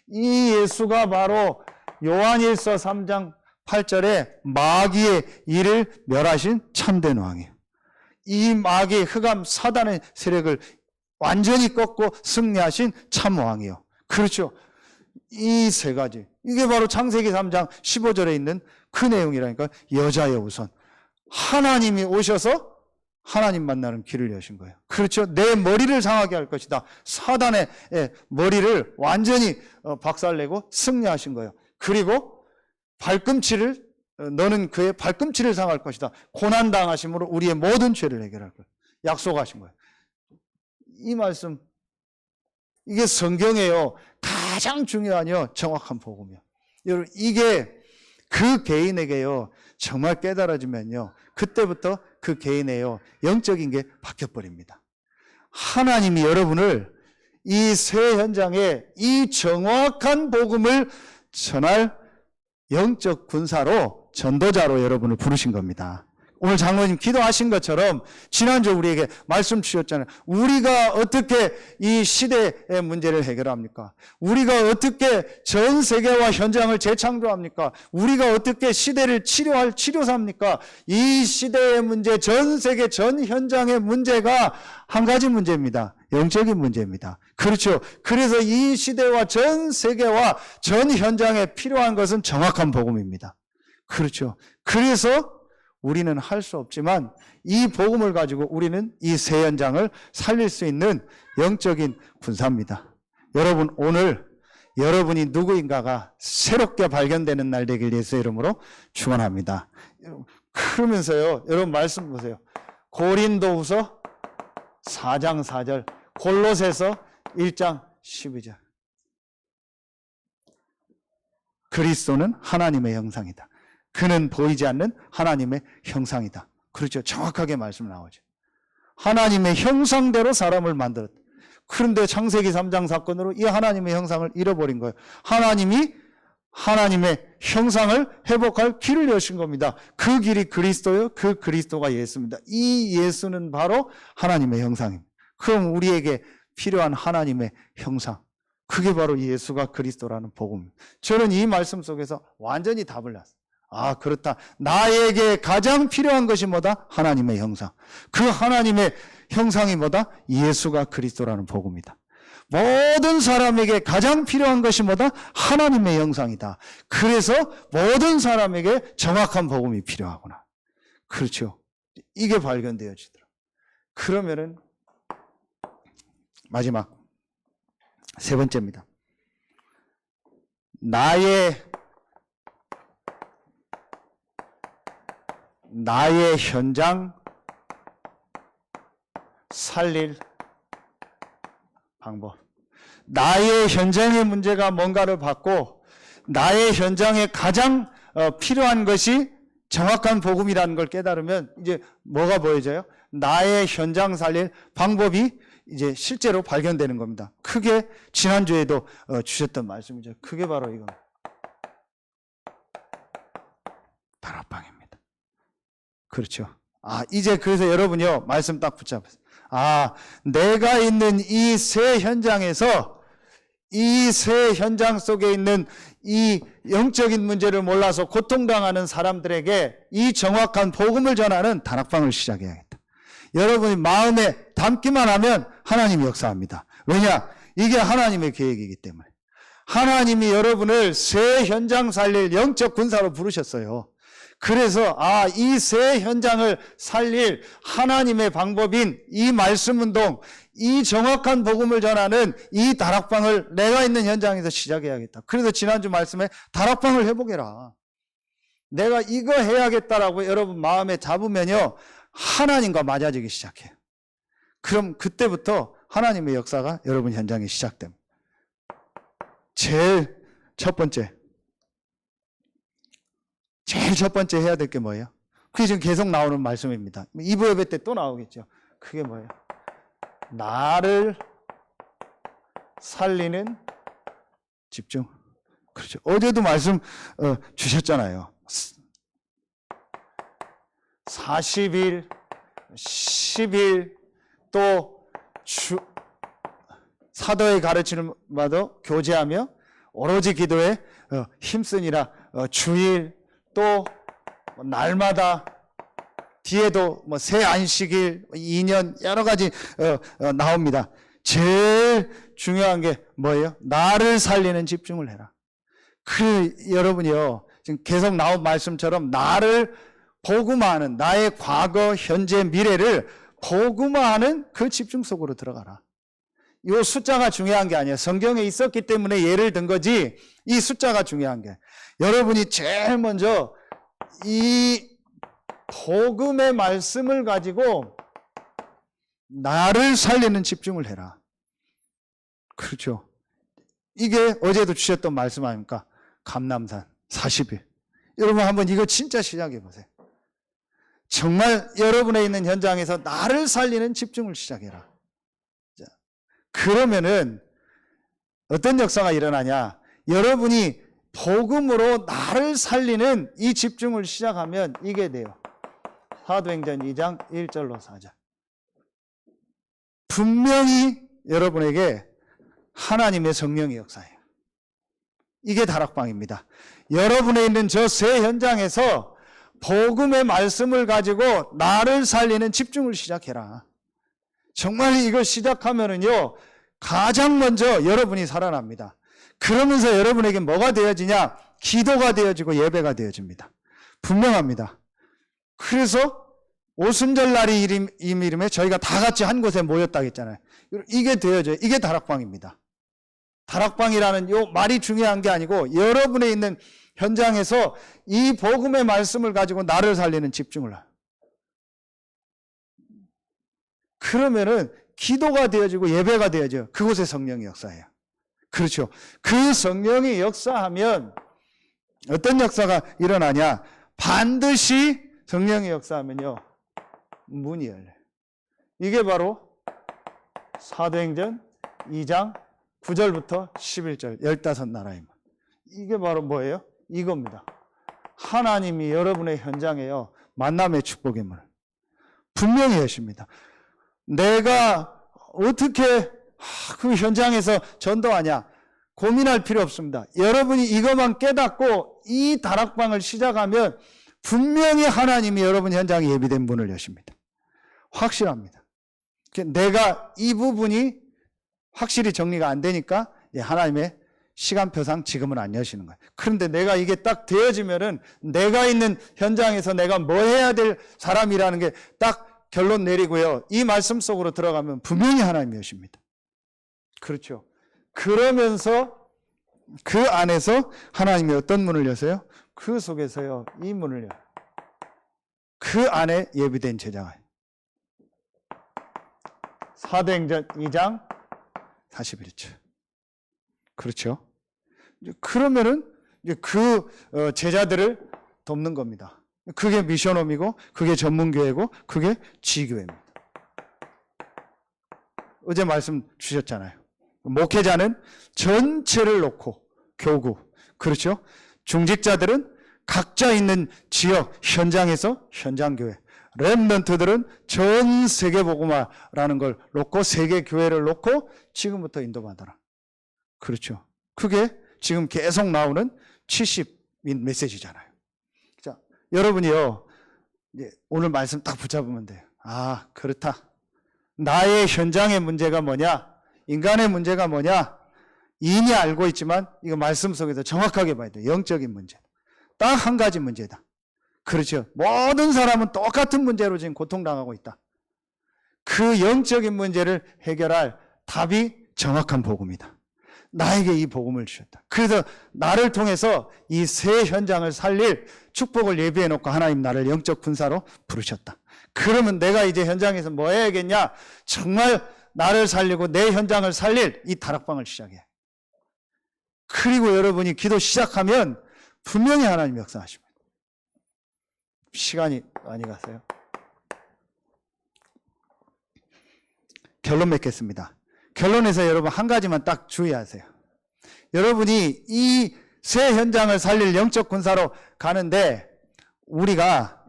이 예수가 바로 요한일서 3장 8절에 마귀의 일을 멸하신 참된 왕이에요. 이 마귀의 흑암 사단의 세력을 완전히 꺾고 승리하신 참 왕이에요. 그렇죠. 이 세 가지. 이게 바로 창세기 3장 15절에 있는 그 내용이라니까. 여자의 우선. 하나님이 오셔서 하나님 만나는 길을 여신 거예요. 그렇죠. 내 머리를 상하게 할 것이다. 사단의 머리를 완전히 박살내고 승리하신 거예요. 그리고 발꿈치를 너는 그의 발꿈치를 상할 것이다. 고난당하심으로 우리의 모든 죄를 해결할 거예요. 약속하신 거예요. 이 말씀, 이게 성경에요 가장 중요하요 정확한 복음이요. 여러분, 이게 그 개인에게요 정말 깨달아지면요 그때부터 그 개인의 영적인 게 바뀌어버립니다. 하나님이 여러분을 이 새 현장에 이 정확한 복음을 전할 영적 군사로, 전도자로 여러분을 부르신 겁니다. 오늘 장로님 기도하신 것처럼 지난주 우리에게 말씀 주셨잖아요. 우리가 어떻게 이 시대의 문제를 해결합니까? 우리가 어떻게 전 세계와 현장을 재창조합니까? 우리가 어떻게 시대를 치료할 치료사입니까? 이 시대의 문제, 전 세계 전 현장의 문제가 한 가지 문제입니다. 영적인 문제입니다. 그렇죠. 그래서 이 시대와 전 세계와 전 현장에 필요한 것은 정확한 복음입니다. 그렇죠. 그래서 우리는 할 수 없지만 이 복음을 가지고 우리는 이 새 현장을 살릴 수 있는 영적인 군사입니다. 여러분, 오늘 여러분이 누구인가가 새롭게 발견되는 날 되길 예수의 이름으로 축원합니다. 그러면서요, 여러분 말씀 보세요. 고린도후서 4장 4절, 골로새서 1장 12절. 그리스도는 하나님의 형상이다. 그는 보이지 않는 하나님의 형상이다. 그렇죠. 정확하게 말씀 나오죠. 하나님의 형상대로 사람을 만들었다. 그런데 창세기 3장 사건으로 이 하나님의 형상을 잃어버린 거예요. 하나님이 하나님의 형상을 회복할 길을 여신 겁니다. 그 길이 그리스도요. 그 그리스도가 예수입니다. 이 예수는 바로 하나님의 형상입니다. 그럼 우리에게 필요한 하나님의 형상, 그게 바로 예수가 그리스도라는 복음입니다. 저는 이 말씀 속에서 완전히 답을 났어요. 아, 그렇다. 나에게 가장 필요한 것이 뭐다? 하나님의 형상. 그 하나님의 형상이 뭐다? 예수가 그리스도라는 복음이다. 모든 사람에게 가장 필요한 것이 뭐다? 하나님의 형상이다. 그래서 모든 사람에게 정확한 복음이 필요하구나. 그렇죠. 이게 발견되어지더라. 그러면은 마지막 세 번째입니다. 나의 현장 살릴 방법. 나의 현장의 문제가 뭔가를 받고 나의 현장에 가장 필요한 것이 정확한 복음이라는 걸 깨달으면 이제 뭐가 보여져요? 나의 현장 살릴 방법이 이제 실제로 발견되는 겁니다. 그게 지난주에도 주셨던 말씀이죠. 그게 바로 이겁니다. 다락방입니다. 그렇죠. 이제 그래서 여러분이요, 말씀 딱 붙잡으세요. 내가 있는 이 새 현장에서, 이 새 현장 속에 있는 이 영적인 문제를 몰라서 고통당하는 사람들에게 이 정확한 복음을 전하는 다락방을 시작해야겠다. 여러분이 마음에 담기만 하면 하나님이 역사합니다. 왜냐? 이게 하나님의 계획이기 때문에. 하나님이 여러분을 새 현장 살릴 영적 군사로 부르셨어요. 그래서 이 새 현장을 살릴 하나님의 방법인 이 말씀 운동, 이 정확한 복음을 전하는 이 다락방을 내가 있는 현장에서 시작해야겠다. 그래서 지난주 말씀에 다락방을 해보게라. 내가 이거 해야겠다라고 여러분 마음에 잡으면요, 하나님과 맞아지기 시작해요. 그럼 그때부터 하나님의 역사가 여러분 현장에 시작됩니다. 제일 첫 번째 해야 될 게 뭐예요? 그게 지금 계속 나오는 말씀입니다. 2부 예배 때 또 나오겠죠. 그게 뭐예요? 나를 살리는 집중. 그렇죠. 어제도 말씀 주셨잖아요. 40일, 10일, 또 사도의 가르침마다 교제하며 오로지 기도에 힘쓰니라. 주일, 또 날마다, 뒤에도 새 안식일, 2년 여러 가지 나옵니다. 제일 중요한 게 뭐예요? 나를 살리는 집중을 해라. 여러분이요, 지금 계속 나온 말씀처럼 나를 복음화하는, 나의 과거, 현재, 미래를 복음화하는 그 집중 속으로 들어가라. 이 숫자가 중요한 게 아니에요. 성경에 있었기 때문에 예를 든 거지, 이 숫자가 중요한 게, 여러분이 제일 먼저 이 복음의 말씀을 가지고 나를 살리는 집중을 해라. 그렇죠. 이게 어제도 주셨던 말씀 아닙니까? 감람산 40일. 여러분 한번 이거 진짜 시작해 보세요. 정말 여러분에 있는 현장에서 나를 살리는 집중을 시작해라. 자, 그러면은 어떤 역사가 일어나냐? 여러분이 복음으로 나를 살리는 이 집중을 시작하면 이게 돼요. 사도행전 2장 1절로 4절. 분명히 여러분에게 하나님의 성령의 역사예요. 이게 다락방입니다. 여러분에 있는 저 새 현장에서 복음의 말씀을 가지고 나를 살리는 집중을 시작해라. 정말 이걸 시작하면은요, 가장 먼저 여러분이 살아납니다. 그러면서 여러분에게 뭐가 되어지냐? 기도가 되어지고 예배가 되어집니다. 분명합니다. 그래서 오순절날이 이름에 저희가 다 같이 한 곳에 모였다고 했잖아요. 이게 되어져요. 이게 다락방입니다. 다락방이라는 요 말이 중요한 게 아니고 여러분에 있는 현장에서 이 복음의 말씀을 가지고 나를 살리는 집중을 해요. 그러면은 기도가 되어지고 예배가 되어져요. 그곳에 성령의 역사예요. 그렇죠. 그 성령이 역사하면 어떤 역사가 일어나냐? 반드시 성령의 역사하면요, 문이 열려요. 이게 바로 사도행전 2장 9절부터 11절 15나라입니다. 이게 바로 뭐예요? 이겁니다. 하나님이 여러분의 현장에요, 만남의 축복의 문을 분명히 여십니다. 내가 어떻게 그 현장에서 전도하냐 고민할 필요 없습니다. 여러분이 이것만 깨닫고 이 다락방을 시작하면 분명히 하나님이 여러분 현장에 예비된 문을 여십니다. 확실합니다. 내가 이 부분이 확실히 정리가 안 되니까 하나님의 시간표상 지금은 안 여시는 거예요. 그런데 내가 이게 딱 되어지면은 내가 있는 현장에서 내가 뭐 해야 될 사람이라는 게 딱 결론 내리고요, 이 말씀 속으로 들어가면 분명히 하나님이 여십니다. 그렇죠. 그러면서 그 안에서 하나님이 어떤 문을 여세요? 그 속에서요, 이 문을 열어요. 그 안에 예비된 제자가 사도행전 2장 41절. 그렇죠. 그러면은 그 제자들을 돕는 겁니다. 그게 미션홈이고, 그게 전문교회고, 그게 지교회입니다. 어제 말씀 주셨잖아요. 목회자는 전체를 놓고 교구, 그렇죠? 중직자들은 각자 있는 지역, 현장에서 현장교회, 렘넌트들은 전 세계 복음화라는 걸 놓고, 세계 교회를 놓고 지금부터 인도받아라. 그렇죠. 그게 지금 계속 나오는 70인 메시지잖아요. 자, 여러분이요, 이제 오늘 말씀 딱 붙잡으면 돼요. 아, 그렇다. 나의 현장의 문제가 뭐냐? 인간의 문제가 뭐냐? 이미 알고 있지만 이거 말씀 속에서 정확하게 봐야 돼요. 영적인 문제. 딱 한 가지 문제다. 그렇죠. 모든 사람은 똑같은 문제로 지금 고통당하고 있다. 그 영적인 문제를 해결할 답이 정확한 복음이다. 나에게 이 복음을 주셨다. 그래서 나를 통해서 이 새 현장을 살릴 축복을 예비해 놓고 하나님 나를 영적 군사로 부르셨다. 그러면 내가 이제 현장에서 뭐 해야겠냐? 정말 나를 살리고 내 현장을 살릴 이 다락방을 시작해. 그리고 여러분이 기도 시작하면 분명히 하나님 역사하십니다. 시간이 많이 갔어요. 결론 맺겠습니다. 결론에서 여러분 한 가지만 딱 주의하세요. 여러분이 이 새 현장을 살릴 영적 군사로 가는데 우리가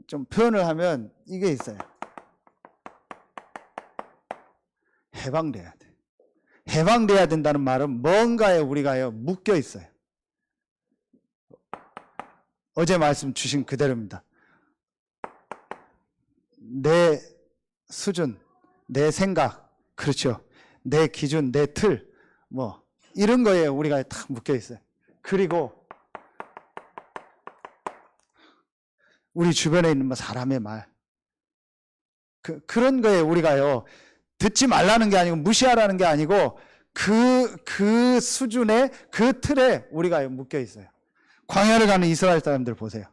좀 표현을 하면 이게 있어요. 해방돼야 돼. 해방돼야 된다는 말은 뭔가에 우리가요 묶여 있어요. 어제 말씀 주신 그대로입니다. 내 수준, 내 생각, 그렇죠. 내 기준, 내 틀, 뭐 이런 거에 우리가 딱 묶여 있어요. 그리고 우리 주변에 있는 뭐 사람의 말, 그런 거에 우리가요 듣지 말라는 게 아니고 무시하라는 게 아니고 그 수준의 그 틀에 우리가 묶여 있어요. 광야를 가는 이스라엘 사람들 보세요.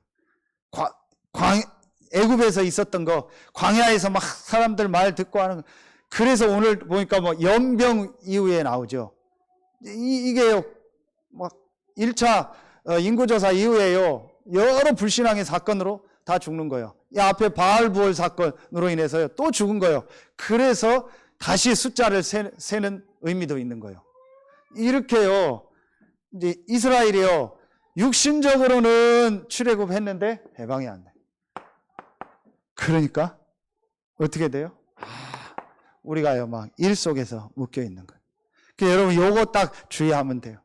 애굽에서 있었던 거, 광야에서 막 사람들 말 듣고 하는 거. 그래서 오늘 보니까 뭐 연병 이후에 나오죠. 이게요, 막 1차 인구조사 이후에요, 여러 불신앙의 사건으로 다 죽는 거예요. 이 앞에 바알 부월 사건으로 인해서요, 또 죽은 거예요. 그래서 다시 숫자를 세는 의미도 있는 거예요. 이렇게요, 이제 이스라엘이요, 육신적으로는 출애굽했는데 해방이 안 돼. 그러니까 어떻게 돼요? 우리가요 막 일 속에서 묶여 있는 거예요. 그러니까 여러분 요거 딱 주의하면 돼요.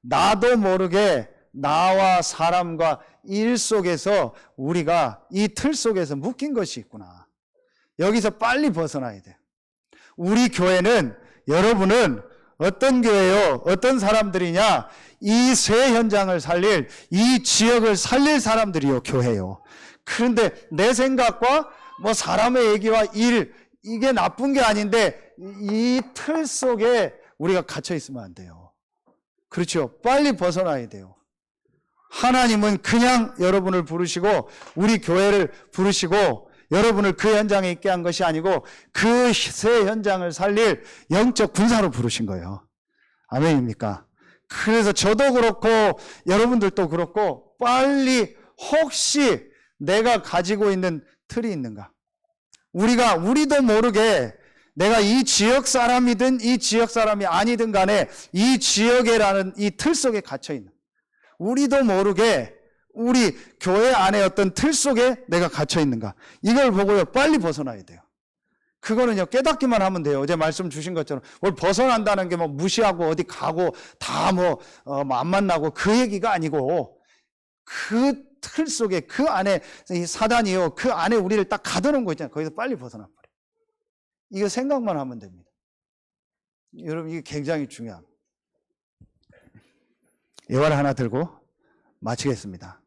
나도 모르게 나와 사람과 일 속에서 우리가 이 틀 속에서 묶인 것이 있구나. 여기서 빨리 벗어나야 돼요. 우리 교회는, 여러분은 어떤 교회요? 어떤 사람들이냐? 이 새 현장을 살릴, 이 지역을 살릴 사람들이요, 교회요. 그런데 내 생각과 뭐 사람의 얘기와 일, 이게 나쁜 게 아닌데 이 틀 속에 우리가 갇혀 있으면 안 돼요. 그렇죠? 빨리 벗어나야 돼요. 하나님은 그냥 여러분을 부르시고 우리 교회를 부르시고 여러분을 그 현장에 있게 한 것이 아니고 그 새 현장을 살릴 영적 군사로 부르신 거예요. 아멘입니까? 그래서 저도 그렇고 여러분들도 그렇고 빨리, 혹시 내가 가지고 있는 틀이 있는가? 우리도 모르게 내가 이 지역 사람이든 이 지역 사람이 아니든 간에 이 지역에라는 이 틀 속에 갇혀 있는, 우리도 모르게 우리 교회 안에 어떤 틀 속에 내가 갇혀 있는가, 이걸 보고요 빨리 벗어나야 돼요. 그거는요 깨닫기만 하면 돼요. 어제 말씀 주신 것처럼 뭘 벗어난다는 게 뭐 무시하고 어디 가고 다 뭐 안 만나고 그 얘기가 아니고, 그 틀 속에, 그 안에 이 사단이요 그 안에 우리를 딱 가둬놓은 거 있잖아요. 거기서 빨리 벗어나 버려. 이거 생각만 하면 됩니다. 여러분 이게 굉장히 중요합니다. 예화를 하나 들고 마치겠습니다.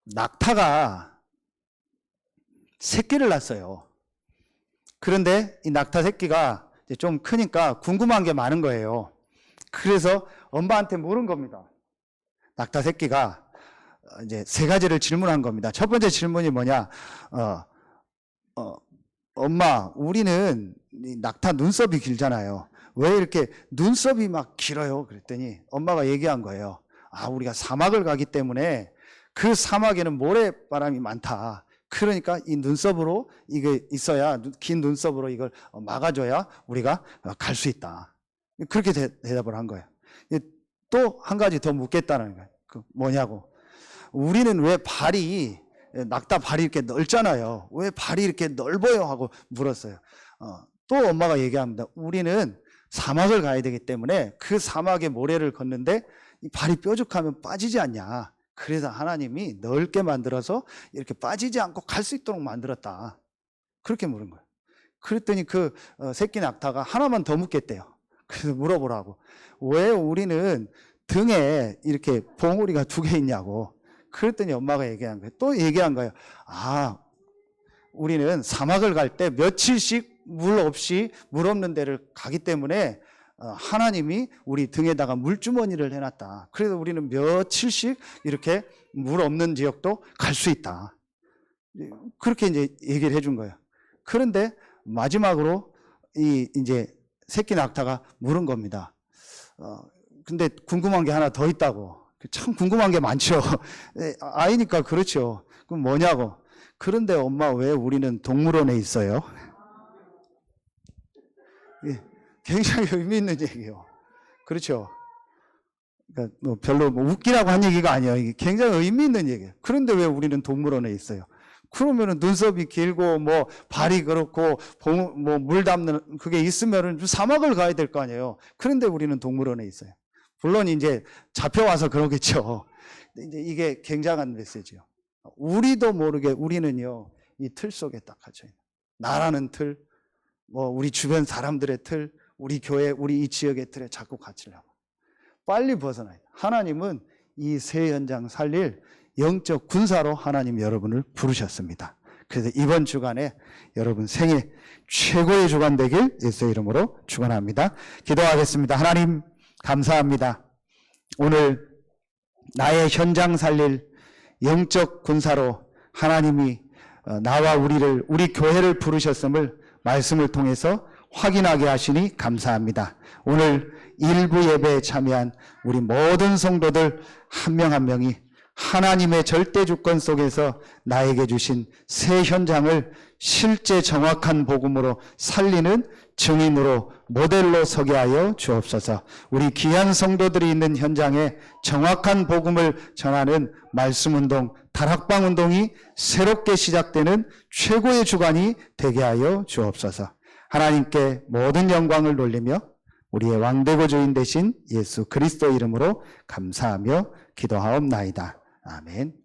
낙타가 새끼를 낳았어요. 그런데 이 낙타 새끼가 이제 좀 크니까 궁금한 게 많은 거예요. 그래서 엄마한테 물은 겁니다. 낙타 새끼가 이제 세 가지를 질문한 겁니다. 첫 번째 질문이 뭐냐? 엄마, 우리는 낙타 눈썹이 길잖아요. 왜 이렇게 눈썹이 막 길어요? 그랬더니 엄마가 얘기한 거예요. 우리가 사막을 가기 때문에 그 사막에는 모래바람이 많다. 그러니까 이 눈썹으로 이게 있어야, 긴 눈썹으로 이걸 막아줘야 우리가 갈 수 있다. 그렇게 대답을 한 거예요. 또 한 가지 더 묻겠다는 거예요. 뭐냐고. 우리는 왜 발이, 낙타 발이 이렇게 넓잖아요. 왜 발이 이렇게 넓어요? 하고 물었어요. 또 엄마가 얘기합니다. 우리는 사막을 가야 되기 때문에 그 사막의 모래를 걷는데 이 발이 뾰족하면 빠지지 않냐. 그래서 하나님이 넓게 만들어서 이렇게 빠지지 않고 갈 수 있도록 만들었다. 그렇게 물은 거예요. 그랬더니 그 새끼 낙타가 하나만 더 묻겠대요. 그래서 물어보라고. 왜 우리는 등에 이렇게 봉우리가 2개 있냐고. 그랬더니 엄마가 얘기한 거예요. 또 얘기한 거예요. 우리는 사막을 갈 때 며칠씩 물 없는 데를 가기 때문에 하나님이 우리 등에다가 물주머니를 해놨다. 그래서 우리는 며칠씩 이렇게 물 없는 지역도 갈 수 있다. 그렇게 이제 얘기를 해준 거예요. 그런데 마지막으로 이제 새끼 낙타가 물은 겁니다. 근데 궁금한 게 하나 더 있다고. 참 궁금한 게 많죠. 아이니까 그렇죠. 그럼 뭐냐고. 그런데 엄마 왜 우리는 동물원에 있어요? 굉장히 의미 있는 얘기예요. 그렇죠. 그러니까 뭐 별로 뭐 웃기라고 한 얘기가 아니에요. 이게 굉장히 의미 있는 얘기예요. 그런데 왜 우리는 동물원에 있어요? 그러면은 눈썹이 길고 뭐 발이 그렇고 뭐 물 담는 그게 있으면은 사막을 가야 될 거 아니에요. 그런데 우리는 동물원에 있어요. 물론 이제 잡혀와서 그러겠죠. 이제 이게 굉장한 메시지요. 우리도 모르게 우리는요, 이 틀 속에 딱 갇혀 있는. 나라는 틀, 뭐 우리 주변 사람들의 틀, 우리 교회, 우리 이 지역의 틀에 자꾸 갇히려고. 빨리 벗어나야 돼. 하나님은 이 새 현장 살릴 영적 군사로 하나님 여러분을 부르셨습니다. 그래서 이번 주간에 여러분 생애 최고의 주간 되길 예수의 이름으로 축원합니다. 기도하겠습니다. 하나님 감사합니다. 오늘 나의 현장 살릴 영적 군사로 하나님이 나와 우리 교회를 부르셨음을 말씀을 통해서 확인하게 하시니 감사합니다. 오늘 일부 예배에 참여한 우리 모든 성도들 한 명 한 명이 하나님의 절대 주권 속에서 나에게 주신 새 현장을 실제 정확한 복음으로 살리는 증인으로 모델로 서게 하여 주옵소서. 우리 귀한 성도들이 있는 현장에 정확한 복음을 전하는 말씀운동, 다락방운동이 새롭게 시작되는 최고의 주간이 되게 하여 주옵소서. 하나님께 모든 영광을 돌리며 우리의 왕되고 주인 되신 예수 그리스도 이름으로 감사하며 기도하옵나이다. 아멘.